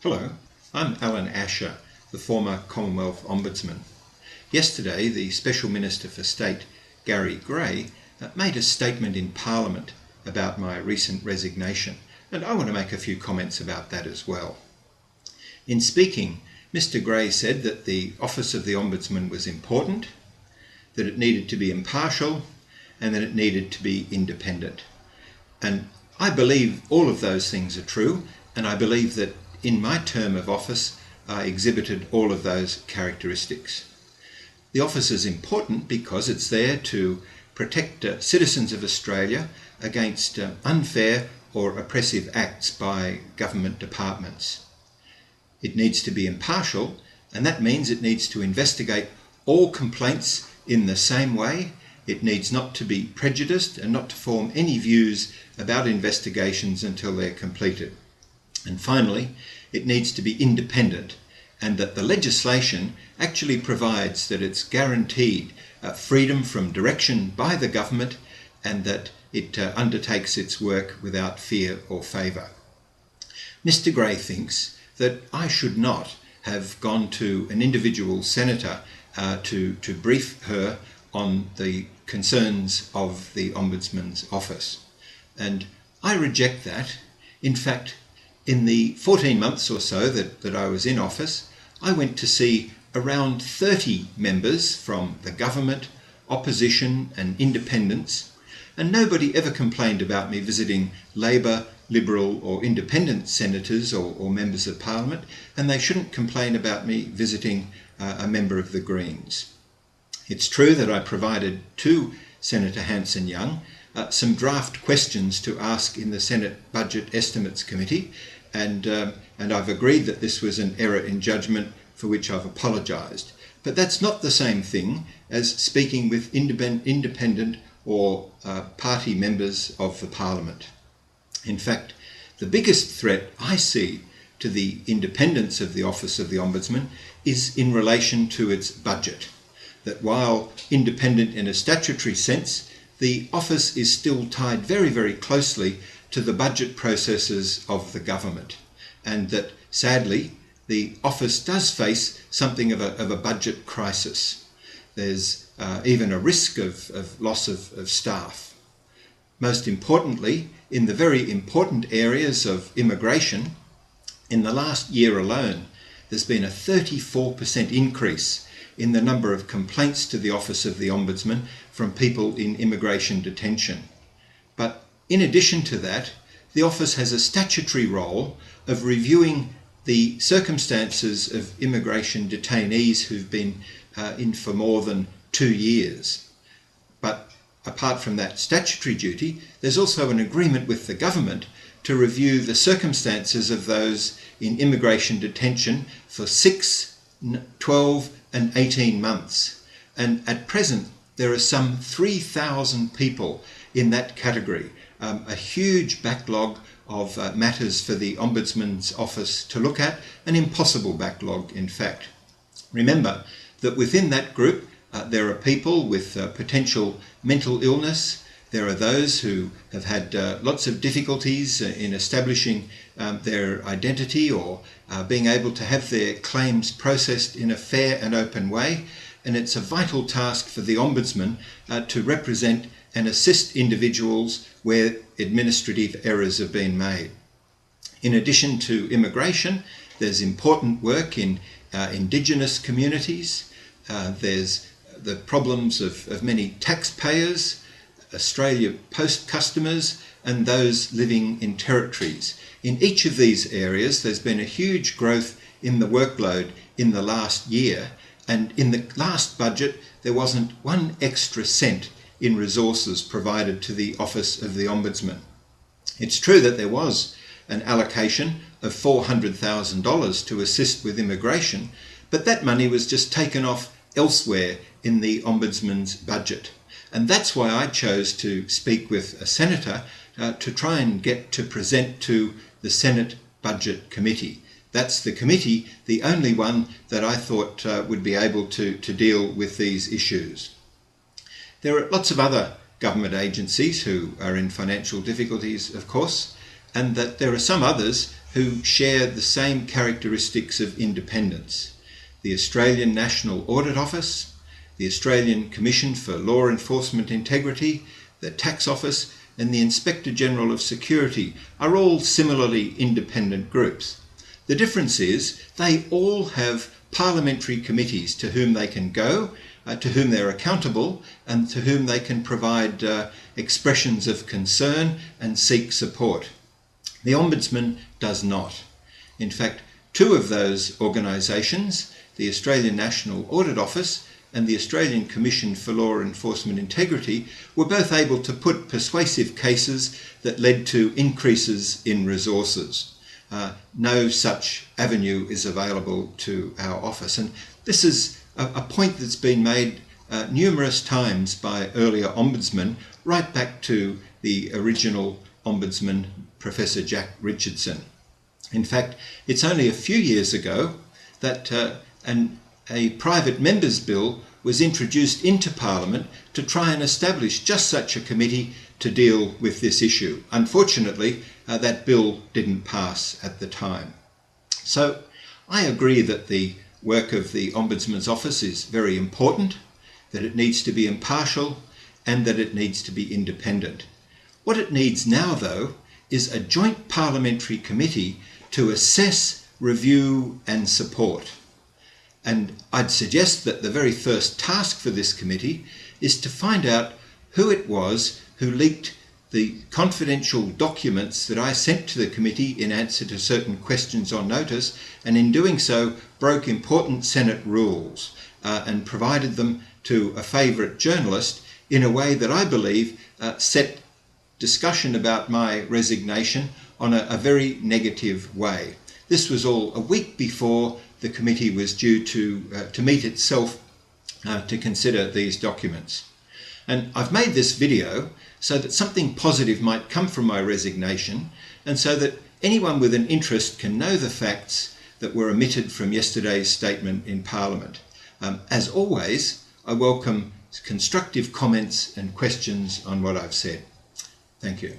Hello, I'm Allan, the former Commonwealth Ombudsman. Yesterday, the Special Minister for State, Gary Gray, made a statement in Parliament about my recent resignation, and I want to make a few comments about that as well. In speaking, Mr. Gray said that the office of the Ombudsman was important, that it needed to be impartial, and that it needed to be independent. And I believe all of those things are true, and I believe that in my term of office I exhibited all of those characteristics. The office is important because it's there to protect citizens of Australia against unfair or oppressive acts by government departments. It needs to be impartial, and that means it needs to investigate all complaints in the same way. It needs not to be prejudiced and not to form any views about investigations until they're completed. And finally, it needs to be independent, and that the legislation actually provides that it's guaranteed freedom from direction by the government, and that it undertakes its work without fear or favour. Mr. Gray thinks that I should not have gone to an individual senator to brief her on the concerns of the Ombudsman's office. And I reject that. In fact, in the 14 months or so that I was in office, I went to see around 30 members from the government, opposition and independents, and nobody ever complained about me visiting Labor, Liberal or Independent senators or members of Parliament, and they shouldn't complain about me visiting a member of the Greens. It's true that I provided to Senator Hanson-Young some draft questions to ask in the Senate Budget Estimates Committee, and I've agreed that this was an error in judgment for which I've apologised. But that's not the same thing as speaking with independent or party members of the Parliament. In fact, the biggest threat I see to the independence of the Office of the Ombudsman is in relation to its budget. That while independent in a statutory sense, the office is still tied very, very closely to the budget processes of the government, and that sadly the office does face something of a budget crisis. There's even a risk of loss of staff. Most importantly, in the very important areas of immigration, in the last year alone there's been a 34% increase in the number of complaints to the Office of the Ombudsman from people in immigration detention. But in addition to that, the office has a statutory role of reviewing the circumstances of immigration detainees who've been in for more than 2 years. But apart from that statutory duty, there's also an agreement with the government to review the circumstances of those in immigration detention for 6, 12 and 18 months. And at present, there are some 3,000 people in that category, a huge backlog of matters for the Ombudsman's office to look at, an impossible backlog in fact. Remember that within that group there are people with potential mental illness. There are those who have had lots of difficulties in establishing their identity or being able to have their claims processed in a fair and open way. And it's a vital task for the Ombudsman to represent and assist individuals where administrative errors have been made. In addition to immigration, there's important work in Indigenous communities. There's the problems of many taxpayers, Australia Post customers, and those living in territories. In each of these areas, there's been a huge growth in the workload in the last year, and in the last budget, there wasn't one extra cent in resources provided to the Office of the Ombudsman. It's true that there was an allocation of $400,000 to assist with immigration, but that money was just taken off elsewhere in the Ombudsman's budget. And that's why I chose to speak with a senator to try and get to present to the Senate Budget Committee. That's the committee, the only one that I thought would be able to deal with these issues. There are lots of other government agencies who are in financial difficulties, of course, and that there are some others who share the same characteristics of independence: the Australian National Audit Office, the Australian Commission for Law Enforcement Integrity, the Tax Office, and the Inspector General of Security are all similarly independent groups. The difference is they all have parliamentary committees to whom they can go, to whom they're accountable, and to whom they can provide expressions of concern and seek support. The Ombudsman does not. In fact, two of those organisations, the Australian National Audit Office and the Australian Commission for Law Enforcement Integrity, were both able to put persuasive cases that led to increases in resources. No such avenue is available to our office, and this is a point that's been made numerous times by earlier ombudsmen, right back to the original ombudsman, Professor Jack Richardson. In fact, it's only a few years ago that a private member's bill was introduced into Parliament to try and establish just such a committee to deal with this issue. Unfortunately, that bill didn't pass at the time. So I agree that the work of the Ombudsman's Office is very important, that it needs to be impartial, and that it needs to be independent. What it needs now, though, is a joint parliamentary committee to assess, review, and support. And I'd suggest that the very first task for this committee is to find out who it was who leaked the confidential documents that I sent to the committee in answer to certain questions on notice, and in doing so broke important Senate rules and provided them to a favourite journalist in a way that I believe set discussion about my resignation on a very negative way. This was all a week before the committee was due to meet itself to consider these documents. And I've made this video so that something positive might come from my resignation, and so that anyone with an interest can know the facts that were omitted from yesterday's statement in Parliament. As always, I welcome constructive comments and questions on what I've said. Thank you.